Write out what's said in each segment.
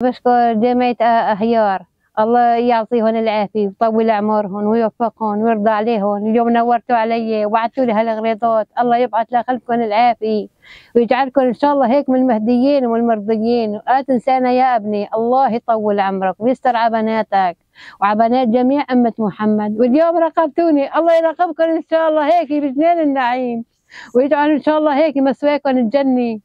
بشكر جمعية أهيار، الله يعطيهن العافية ويطول عمرهن ويوفقهن ويرضى عليهن. اليوم نورتوا علي وبعثتوا لي هالغريضات، الله يبعث لخلفكن العافية ويجعلكن إن شاء الله هيك من المهديين والمرضيين. ولا تنسانا يا ابني، الله يطول عمرك ويستر على بناتك وعلى بنات جميع أمة محمد. واليوم راقبتوني، الله يراقبكن إن شاء الله هيك بجنان النعيم، ويجعل إن شاء الله هيك مسواكن الجنة،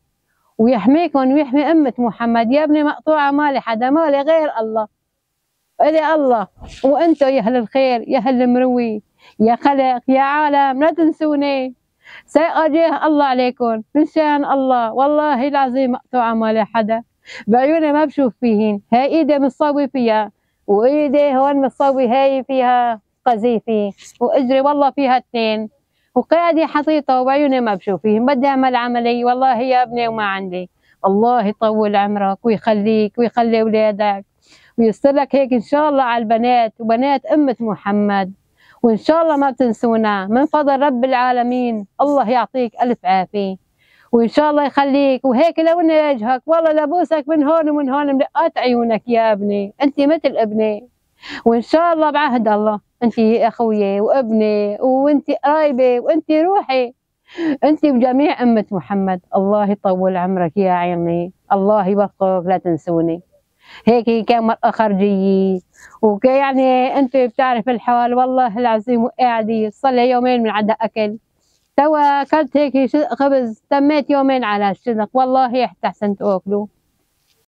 ويحميكم ويحمي أمة محمد. يا ابني مقطوعة مالي حدا، مالي غير الله، إلي الله. وأنتم يا أهل الخير، يا أهل المروي، يا خلق، يا عالم، لا تنسوني، سيأجيه الله عليكم من شان الله. والله العظيم مقطوعة مالي حدا، بعيوني ما بشوف فيهن. هاي إيدي متصوي فيها، وإيدي هون متصوي هاي فيها قذيفة، وإجري والله فيها اثنين، وقاعدة حطيطة وبعيوني ما بشوف فيهن. بدي أعمل عملية والله يا ابني وما عندي. الله يطول عمرك ويخليك ويخلي أولادك وييسر لك هيك إن شاء الله على البنات وبنات أمة محمد، وإن شاء الله ما بتنسونا من فضل رب العالمين. الله يعطيك ألف عافية وإن شاء الله يخليك. وهيك لو إني أجهك والله لبوسك من هون ومن هون ملقات عيونك يا ابني، أنت مثل ابني. وإن شاء الله بعهد الله أنت أخويا وابني وأنت قرايبي وأنت روحي، أنت بجميع أمة محمد. الله يطول عمرك يا عيني، الله يوفقك، لا تنسوني. هيك كان مرأة خرجية يعني أنت بتعرف الحال. والله العظيم وقاعدة صار لي يومين من عدا أكل، توا أكلت هيك خبز، تميت يومين على الشنق والله حتى أحسنت أكله.